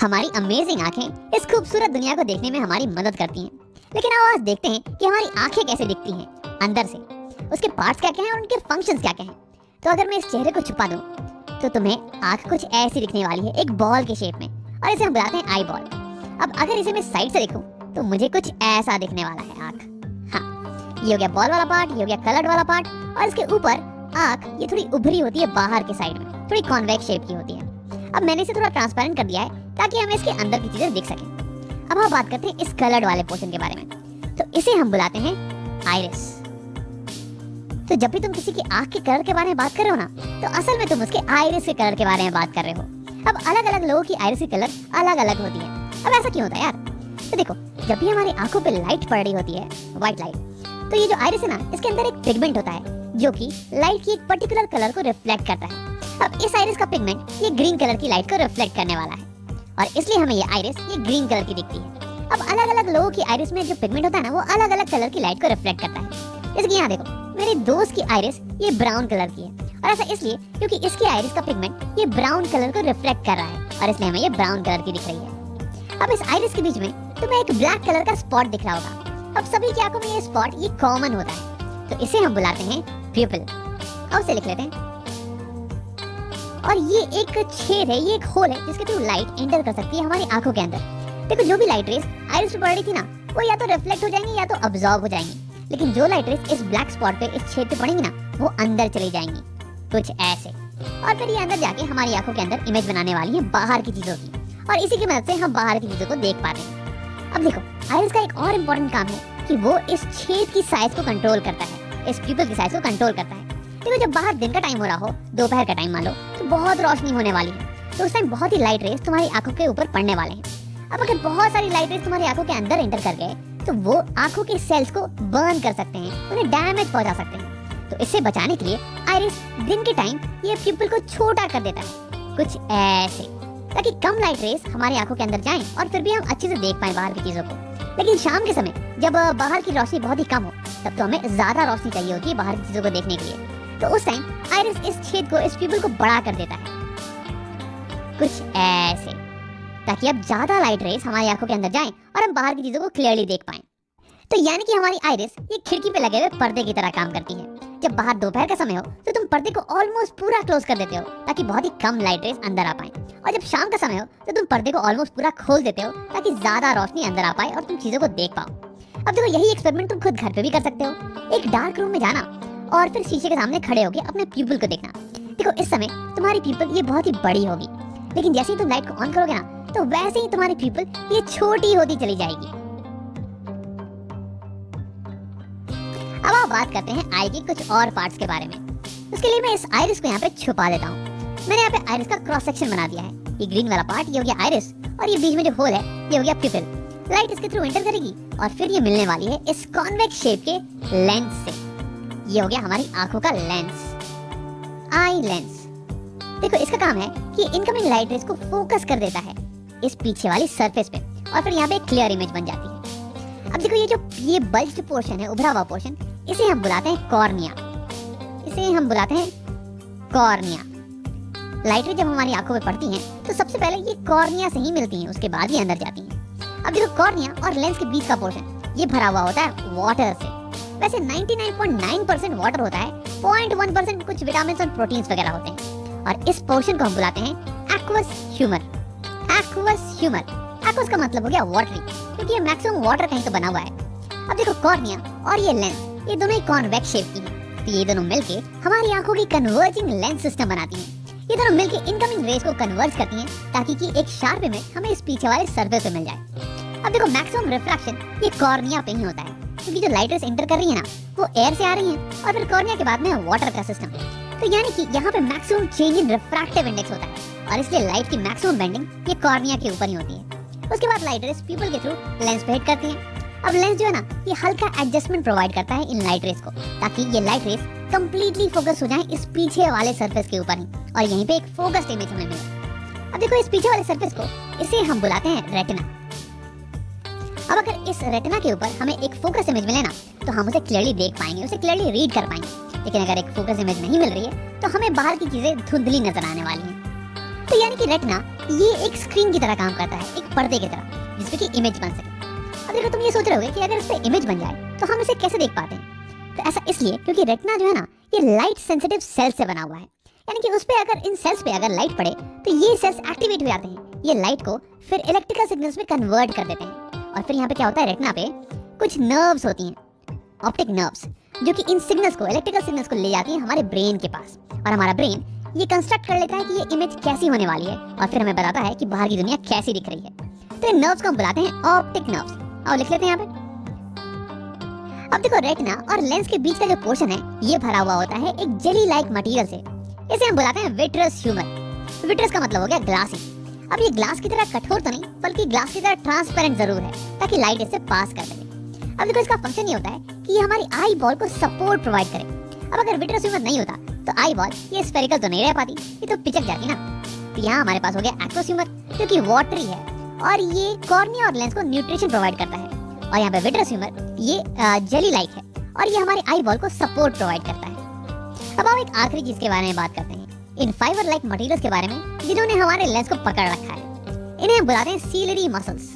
हमारी अमेजिंग आंखें इस खूबसूरत दुनिया को देखने में हमारी मदद करती हैं। लेकिन आओ आज देखते हैं कि हमारी आंखें कैसे दिखती हैं अंदर से, उसके पार्ट्स क्या क्या हैं और उनके फंक्शंस क्या क्या हैं। तो अगर मैं इस चेहरे को छुपा दूं तो तुम्हें आंख कुछ ऐसी दिखने वाली है, एक बॉल के शेप में, और इसे हम बुलाते हैं आई बॉल। अब अगर इसे मैं साइड से देखूं तो मुझे कुछ ऐसा दिखने वाला है आंख। हाँ, ये हो गया बॉल वाला पार्ट, ये हो गया कलर्ड वाला पार्ट, और इसके ऊपर आंख ये थोड़ी उभरी होती है बाहर के साइड में, थोड़ी कॉन्वेक्स शेप की होती है। अब मैंने इसे थोड़ा ट्रांसपेरेंट कर दिया है ताकि हमें इसके अंदर की चीजें दिख सकें। अब हम बात करते हैं इस कलर्ड वाले पोर्शन के बारे में। तो इसे हम बुलाते हैं आइरिस। तो जब भी तुम किसी की आंख के कलर के बारे में बात कर रहे हो ना, तो असल में तुम उसके आइरिस के कलर के बारे में बात कर रहे हो। अब अलग अलग लोगों की आइरिस की कलर अलग अलग होती है। अब ऐसा क्यों होता है यार? तो देखो, जब भी हमारी आंखों पे लाइट पड़ रही होती है, व्हाइट लाइट, तो ये जो आइरिस है ना, इसके अंदर एक पिगमेंट होता है जो कि लाइट की एक पर्टिकुलर कलर को रिफ्लेक्ट करता है। अब इस आइरिस का पिगमेंट ये ग्रीन कलर की लाइट को रिफ्लेक्ट करने वाला है, और इसलिए हमें ये आइरिस ये ग्रीन कलर की दिखती है। अब अलग अलग लोगों की आइरिस में जो पिगमेंट होता है ना, वो अलग अलग कलर की लाइट को रिफ्लेक्ट करता है। जैसे कि यहाँ देखो, मेरे दोस्त की आइरिस ये ब्राउन कलर की है, और ऐसा इसलिए क्योंकि इसकी आइरिस का पिगमेंट ये ब्राउन कलर को रिफ्लेक्ट कर रहा है, और इसलिए हमें ये ब्राउन कलर की दिख रही है। अब इस आइरिस के बीच में तुम्हें एक ब्लैक कलर का स्पॉट दिख रहा होगा। अब सभी की आंखों में ये स्पॉट ये कॉमन होता है, तो इसे हम बुलाते हैं प्यूपिल। अब इसे लिख लेते हैं। और ये एक छेद है, ये एक होल है जिसके थ्रू लाइट एंटर कर सकती है हमारी आंखों के अंदर। देखो, जो भी लाइट रेस आइरिस पे पड़ रही थी ना, वो या तो रिफ्लेक्ट हो जाएंगी या तो अब्सॉर्ब हो जाएंगी। लेकिन जो लाइट रेस इस ब्लैक स्पॉट पे, इस छेद पे पड़ेंगी ना, वो अंदर चली जाएंगी, कुछ ऐसे। और फिर ये अंदर जाके हमारी आंखों के अंदर इमेज बनाने वाली है बाहर की चीजों की, और इसी की मदद से हम बाहर की चीजों को देख पाते हैं। अब देखो, आइरिस का एक और इम्पोर्टेंट काम है कि वो इस छेद की साइज को कंट्रोल करता है, इस प्यूपिल की साइज को कंट्रोल करता है। देखो, जब बाहर दिन का टाइम हो रहा हो, दोपहर का टाइम मान लो, तो बहुत रोशनी होने वाली है, तो उस टाइम बहुत ही लाइट रेस तुम्हारी आंखों के ऊपर पड़ने वाले हैं। अब अगर बहुत सारी लाइट रेस तुम्हारी आंखों के अंदर एंटर कर गए, तो वो आंखों के सेल्स को बर्न कर सकते हैं, उन्हें डैमेज पहुंचा सकते हैं। तो इससे बचाने के लिए आइरिस दिन के टाइम ये प्यूपिल को छोटा कर देता है, कुछ ऐसे, ताकि कम लाइट रेस हमारी आंखों के अंदर जाएं और फिर भी हम अच्छे से देख पाएं बाहर की चीजों को। लेकिन शाम के समय जब बाहर की रोशनी बहुत ही कम हो, तब तो हमें ज्यादा रोशनी चाहिए होती है बाहर की चीजों को देखने के लिए। तो उस टाइम आइरिस इस छेद को, इस प्यूपिल को बड़ा कर देता है, कुछ ऐसे, ताकि अब ज्यादा लाइट रेस हमारी आंखों के अंदर जाएं और हम बाहर की चीजों को क्लियरली देख पाएं। तो यानी कि हमारी आइरिस ये खिड़की पे लगे हुए पर्दे की तरह काम करती है। जब बाहर दोपहर का समय हो तो तुम पर्दे को ऑलमोस्ट पूरा क्लोज कर देते हो, ताकि बहुत ही कम लाइट रेस अंदर आ पाए, और जब शाम का समय हो तो तुम पर्दे को ऑलमोस्ट पूरा खोल देते हो, ताकि ज्यादा रोशनी अंदर आ पाए और तुम चीजों को देख पाओ। अब देखो, यही एक्सपेरिमेंट तुम खुद घर पे भी कर सकते हो। एक डार्क रूम में जाना और फिर शीशे के सामने खड़े होकर अपने प्यूपिल को देखना। देखो, इस समय तुम्हारी प्यूपिल ये बहुत ही बड़ी होगी, लेकिन जैसे ही तुम लाइट को ऑन करोगे ना, तो वैसे ही तुम्हारी प्यूपिल ये छोटी होती चली जाएगी। अब आप बात करते हैं आई के कुछ और पार्ट्स के बारे में। उसके लिए मैं इस आइरिस को यहाँ पे छुपा देता हूँ। मैंने यहाँ पे आइरिस का क्रॉस सेक्शन बना दिया है। ये ग्रीन वाला पार्ट ये हो गया आइरिस, और ये बीच में जो होल है ये हो गया प्यूपिल। लाइट इसके थ्रू एंटर करेगी और फिर ये मिलने वाली है इस कॉन्वेक्स शेप के लेंस से। ये हो गया हमारी आंखों का लेंस, आई लेंस। देखो, इसका काम है कि इनकमिंग लाइट रेस को फोकस कर देता है इस पीछे वाली सरफेस पे, और फिर यहाँ पे एक क्लियर इमेज बन जाती है। अब देखो, ये बल्ज्ड पोर्शन है, उभरा हुआ पोर्शन, इसे हम बुलाते हैं कॉर्निया। इसे हम बुलाते हैं कॉर्निया। लाइट रेस जब हमारी आंखों पे पड़ती हैं, तो सबसे पहले ये कॉर्निया से ही मिलती हैं, उसके बाद ही अंदर जाती हैं। अब देखो, कॉर्निया और लेंस के बीच का पोर्शन ये भरा हुआ होता है वाटर से। वैसे 99.9% वाटर होता है, 0.1% कुछ विटामिन और प्रोटीन्स वगैरह होते हैं, और इस पोर्शन को हम बुलाते हैं aqueous humour. Aqueous humour, aqueous का मतलब हो गया वाटरी, क्योंकि ये मैक्सिमम वाटर कहीं तो बना हुआ है। अब देखो, कॉर्निया और ये लेंस ये दोनों ही कॉन्वेक्स शेप की हैं, तो ये दोनों मिलके हमारी आंखों की कन्वर्जिंग लेंस सिस्टम बनाती हैं। ये दोनों मिलके इनकमिंग रेस को कन्वर्ज करती हैं, ताकि कि एक शार्प इमेज हमें इस पीछे वाले सरफेस पे मिल जाए। अब देखो, मैक्सिमम रिफ्रैक्शन ये कॉर्निया पे ही होता है, क्योंकि जो लाइट रेस एंटर कर रही है ना, वो एयर से आ रही है, और फिर कॉर्निया के बाद में वाटर का सिस्टम। तो यानी कि यहाँ पे maximum change in refractive index होता है, और इसलिए लाइट की मैक्सिमम बेंडिंग ये कॉर्निया के ऊपर ही होती है। उसके बाद लाइट रेस प्यूपिल के थ्रू लेंस पे हिट करती है। अब लेंस जो है ना, ये हल्का एडजस्टमेंट प्रोवाइड करता है इन लाइट रेस को, ताकि ये लाइट रेस कंप्लीटली फोकस हो जाए इस पीछे वाले सरफेस के ऊपर ही, और यहीं पे एक फोकस्ड इमेज हमें मिले। अब देखो, इस पीछे वाले सरफेस को इसे हम बुलाते हैं रेटिना। अब अगर इस रेटिना के ऊपर हमें एक फोकस इमेज मिले ना, तो हम उसे क्लियरली देख पाएंगे, उसे क्लियरली रीड कर पाएंगे। लेकिन अगर एक फोकस इमेज नहीं मिल रही है, तो हमें बाहर की चीजें धुंधली नजर आने वाली हैं। तो यानी कि रेटिना ये एक स्क्रीन की तरह काम करता है, एक पर्दे की तरह, जिसपे कि इमेज बन सके। अब देखो तुम ये सोच रहे होगे कि अगर इस पे इमेज बन जाए तो हम इसे कैसे देख पाते हैं। तो ऐसा इसलिए क्योंकि रेटिना जो है ना, ये लाइट सेंसिटिव सेल्स से बना हुआ है। यानी कि उस पे अगर इन सेल्स पे अगर लाइट पड़े तो ये सेल्स एक्टिवेट हो जाते हैं, ये लाइट को फिर इलेक्ट्रिकल सिग्नल्स में कन्वर्ट कर देते हैं। और फिर यहाँ पे क्या होता है, रेटिना पे कुछ नर्व्स होती हैं, ऑप्टिक नर्व्स, जो कि इन सिग्नल्स को, इलेक्ट्रिकल सिग्नल्स को ले जाती हैं हमारे ब्रेन के पास। और हमारा ब्रेन ये कंस्ट्रक्ट कर लेता है कि ये इमेज कैसी होने वाली है, और फिर हमें बताता है कि बाहर की दुनिया कैसी दिख रही है। तो इन नर्व्स को हम बुलाते हैं ऑप्टिक नर्व्स। और लिख लेते हैं यहाँ पे। अब देखो रेटिना और लेंस के बीच का जो पोर्शन है, ये भरा हुआ होता है एक जेली लाइक मटेरियल से। इसे हम बुलाते हैं विट्रस ह्यूमर। विट्रस का मतलब हो गया ग्लासी। अब ये ग्लास की तरह कठोर तो नहीं, बल्कि ग्लास की तरह ट्रांसपेरेंट जरूर है, ताकि लाइट इससे पास कर सके। अब देखो इसका फंक्शन ये होता है कि ये हमारी आई बॉल को सपोर्ट प्रोवाइड करे। अब अगर विट्रस ह्यूमर नहीं होता तो आई बॉल ये स्फेरिकल तो नहीं रह पाती, ये तो पिचक जाती ना। तो यहाँ हमारे पास हो गया एक्वस ह्यूमर, जो कि वाटरी है और ये कॉर्निया और लेंस को न्यूट्रिशन प्रोवाइड करता है। और यहाँ पे विट्रस ह्यूमर ये जेली लाइक है और ये हमारी आई बॉल को सपोर्ट प्रोवाइड करता है। अब हम एक आखिरी चीज के बारे में बात करते हैं, इन फाइबर लाइक मटेरियल्स के बारे में जिन्होंने हमारे लेंस को पकड़ रखा है। इन्हें हम बुलाते हैं सीलरी मसल्स।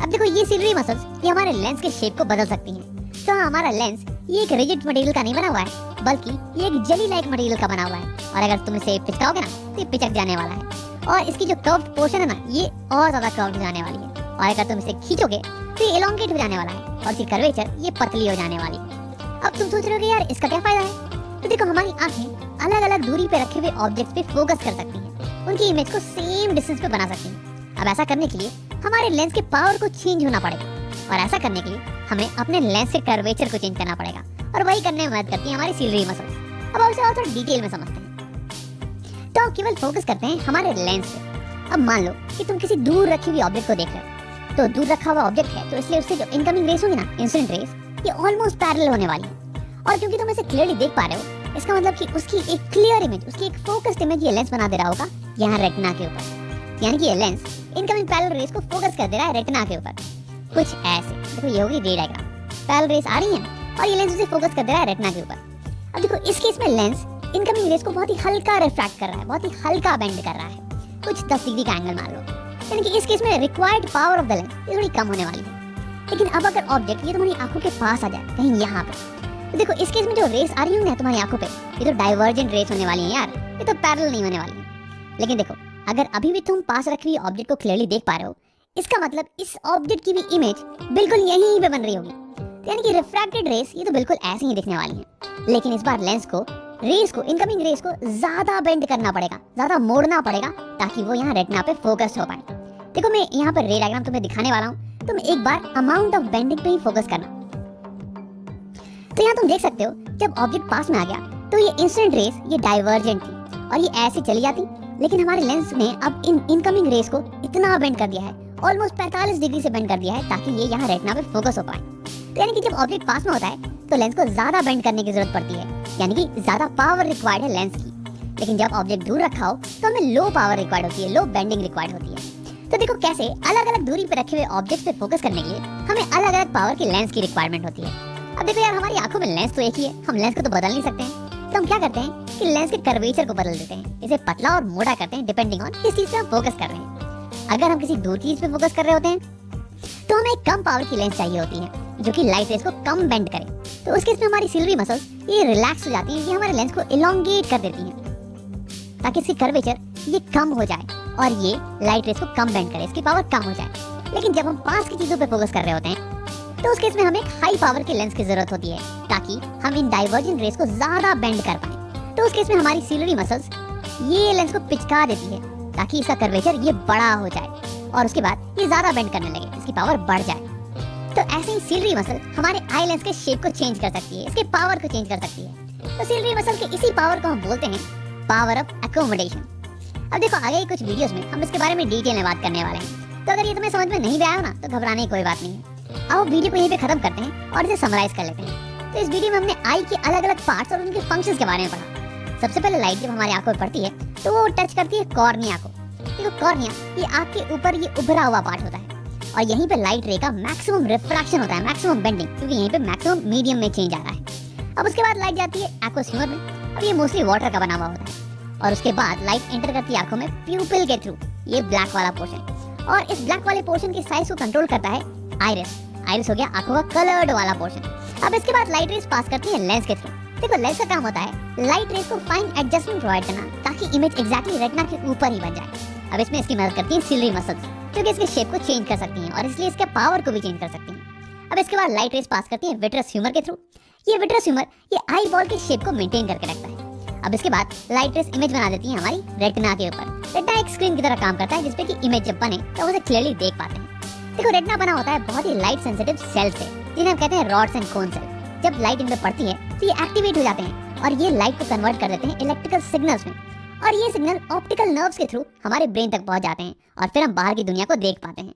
अब देखो ये सीलरी मसल्स ये हमारे लेंस के शेप को बदल सकती हैं। तो हमारा लेंस ये एक रिजिड मटेरियल का नहीं बना हुआ है, बल्कि ये एक जेली लाइक मटेरियल का बना हुआ है। और अगर तुम इसे पिचकाओगे ना तो ये पिचक जाने वाला है, और इसकी जो कर्व्ड पोर्शन है ना, ये और ज्यादा कर्व्ड हो जाने वाली है। और अगर तुम इसे खींचोगे तो ये एलोंगेट हो जाने वाला है, और इसकी कर्वेचर ये पतली हो जाने वाली है। अब तुम सोच रहे हो यार इसका क्या फायदा है। तो देखो हमारी आंखें अलग अलग दूरी पे रखे हुए ऑब्जेक्ट्स पे फोकस कर सकती हैं, उनकी इमेज को सेम डिस्टेंस पे बना सकती हैं। अब ऐसा करने के लिए हमारे लेंस के पावर को चेंज होना पड़ेगा, और ऐसा करने के लिए हमें अपने लेंस के कर्वेचर को चेंज करना पड़ेगा, और वही करने में मदद करती है हमारी सीलरी मसल्स। अब उसे और थोड़ा डिटेल में समझते हैं। तो आप केवल फोकस करते हैं हमारे लेंस पे। अब मान लो कि तुम किसी दूर रखी हुई ऑब्जेक्ट को देख रहे हो, तो दूर रखा हुआ ऑब्जेक्ट है, तो इसलिए उससे जो इनकमिंग रेस होगी ना, इंसिडेंट रेस, ये ऑलमोस्ट पैरेलल होने वाली है। और क्योंकि तुम इसे क्लियरली देख पा रहे हो, इसका मतलब कि उसकी एक क्लियर इमेज, उसकी एक फोकस्ड इमेज ये लेंस बना दे रहा होगा यहाँ रेटिना के ऊपर। यानी कि ये लेंस इनकमिंग पैरेलल रेस को फोकस कर दे रहा है रेटिना के ऊपर, कुछ ऐसे। देखो ये होगी रे डायग्राम, पैरेलल रेस आ रही है और ये लेंस उसे फोकस कर दे रहा है रेटिना के ऊपर। अब देखो इस केस में लेंस इनकमिंग रेस को बहुत ही हल्का रिफ्रैक्ट कर रहा है, बहुत ही हल्का बेंड कर रहा है, कुछ 10 डिग्री का एंगल मान लो। यानी कि इस केस में required power of the lens ये थोड़ी कम होने वाली है। लेकिन अब अगर ऑब्जेक्ट ये तुम्हारी आंखों के पास आ जाए, कहीं यहाँ पे, तो देखो इस केस में जो रेस आ रही होंगी तुम्हारी आंखों पे, ये तो डाइवर्जेंट रेस होने वाली है यार, ये तो पैरेलल नहीं होने वाली है। लेकिन देखो अगर अभी भी तुम पास रखी हुई ऑब्जेक्ट को क्लियरली देख पा रहे हो, इसका मतलब इस ऑब्जेक्ट की भी इमेज बिल्कुल यहीं पे बन रही होगी। यानी कि रिफ्रैक्टेड रेस ये तो बिल्कुल ऐसे ही दिखने वाली है। लेकिन इस बार लेंस को, रेस को, इनकमिंग रेस को ज्यादा बेंड करना पड़ेगा, ज्यादा मोड़ना पड़ेगा, ताकि वो यहाँ रेटिना पे फोकस हो पाए। देखो मैं यहाँ पर रे डायग्राम तुम्हें दिखाने वाला हूँ, तुम एक बार अमाउंट ऑफ बेंडिंग पे ही फोकस करना। तो यहाँ तुम देख सकते हो जब ऑब्जेक्ट पास में आ गया तो ये इंसिडेंट रेस ये डाइवर्जेंट थी और ये ऐसे चली जाती, लेकिन हमारे लेंस ने अब इन इनकमिंग रेस को इतना बेंड कर दिया है, ऑलमोस्ट 45 डिग्री से बेंड कर दिया है, ताकि ये यहाँ रेटिना पे फोकस हो पाए। तो यानी कि जब ऑब्जेक्ट पास में होता है तो लेंस को ज्यादा बेंड करने की जरूरत पड़ती है, यानी कि ज्यादा पावर रिक्वायर्ड है लेंस की। लेकिन जब ऑब्जेक्ट दूर रखा हो तो हमें लो पावर रिक्वायर्ड होती है, लो बेंडिंग रिक्वायर्ड होती है। तो देखो कैसे अलग अलग दूरी पे रखे हुए ऑब्जेक्ट पे फोकस करने के लिए हमें अलग अलग पावर की लेंस की रिक्वायरमेंट होती है। अब देखो यार हमारी आंखों में लेंस तो एक ही है, हम लेंस को तो बदल नहीं सकते हैं। तो हम क्या करते हैं कि लेंस के कर्वेचर को बदल देते हैं, इसे पतला और मोटा करते हैं डिपेंडिंग ऑन किस चीज पे हम फोकस कर रहे हैं। अगर हम किसी दूर चीज पे फोकस कर रहे होते हैं तो हमें एक कम पावर की लेंस चाहिए होती है, जो कि लाइट रेस को कम बेंड करे। तो उस केस में हमारी सिलरी मसल्स ये रिलैक्स हो जाती है, ये हमारे लेंस को इलोंगेट कर देती है, ताकि इसकी कर्वेचर ये कम हो जाए और ये लाइट रेस को कम बेंड करे, इसकी पावर कम हो जाए। लेकिन जब हम पास की चीजों पे फोकस कर रहे होते हैं तो उस केस में हमें एक हाई पावर की लेंस की जरूरत होती है, ताकि हम इन डाइवर्जेंट रेस को ज्यादा बेंड कर पाए। तो उस केस में हमारी सिलरी मसल्स ये लेंस को पिचका देती है, ताकि इसका कर्वेचर ये बड़ा हो जाए और उसके बाद ये ज्यादा बेंड करने लगे, इसकी पावर बढ़ जाए। तो ऐसे ही सिलरी मसल हमारे आई लेंस के शेप को चेंज कर सकती है, इसके पावर को चेंज कर सकती है। तो सिलरी मसल के इसी पावर को हम बोलते हैं पावर ऑफ एकोमोडेशन। अब देखो आगे कुछ वीडियोस में हम इसके बारे में डिटेल में बात करने वाले हैं, तो अगर ये तुम्हें समझ में नहीं भी आया हो ना तो घबराने की कोई बात नहीं है। आओ वीडियो को यहीं पे खत्म करते हैं और इसे समराइज कर लेते हैं। तो इस वीडियो में हमने आई के अलग अलग पार्ट्स और उनके फंक्शंस के बारे में पढ़ा। सबसे पहले लाइट जब हमारी आंखों पर पड़ती है तो वो टच करती है कॉर्निया को। देखो कॉर्निया ये आंख के ऊपर ये उभरा हुआ पार्ट होता है और यहीं पे लाइट रे का मैक्सिमम रिफ्रैक्शन होता है, मैक्सिमम बेंडिंग, क्योंकि यहीं पे मैक्सिमम मीडियम में चेंज आ रहा है। अब उसके बाद लाइट जाती है एक्वस ह्यूमर में। अब ये मोस्टली वाटर का बना हुआ होता है और उसके बाद लाइट एंटर करती है आंखों में प्यूपिल के थ्रू, ये ब्लैक वाला पोर्शन। और इस ब्लैक वाले पोर्शन की साइज को कंट्रोल करता है आइरिस। आइरिस हो गया आंखों का कलर्ड वाला पोर्शन। अब इसके बाद लाइट रेस पास करती है लेंस के थ्रू। देखो लेंस का काम होता है लाइट रेस को फाइन एडजस्टमेंट प्रोवाइड करना, ताकि इमेज एग्जैक्टली रेटिना के ऊपर ही बन जाए। अब इसमें इसकी मदद करती है सिलरी मसल्स, जो कि इसके शेप को चेंज कर सकती हैं और इसलिए इसके पावर को भी चेंज कर सकती हैं। अब इसके बाद लाइट रेस पास करती है विट्रस ह्यूमर के थ्रू। ये विट्रस ह्यूमर ये आई बॉल के शेप को मेंटेन करके रखता है। अब इसके बाद लाइट रेस इमेज बना देती है हमारी रेटिना के ऊपर। रेटिना एक स्क्रीन की तरह काम करता है, जिसपे कि इमेज जब बने तो उसे क्लियरली देख पाते हैं। देखो रेटिना बना होता है बहुत ही लाइट सेंसिटिव सेल से, जिन्हें हम कहते हैं रॉड्स एंड कोन सेल। जब लाइट इनमें पड़ती है तो ये एक्टिवेट हो जाते हैं और ये लाइट को कन्वर्ट कर देते हैं इलेक्ट्रिकल सिग्नल्स में, और ये सिग्नल ऑप्टिकल नर्व्स के थ्रू हमारे ब्रेन तक पहुंच जाते हैं और फिर हम बाहर की दुनिया को देख पाते हैं।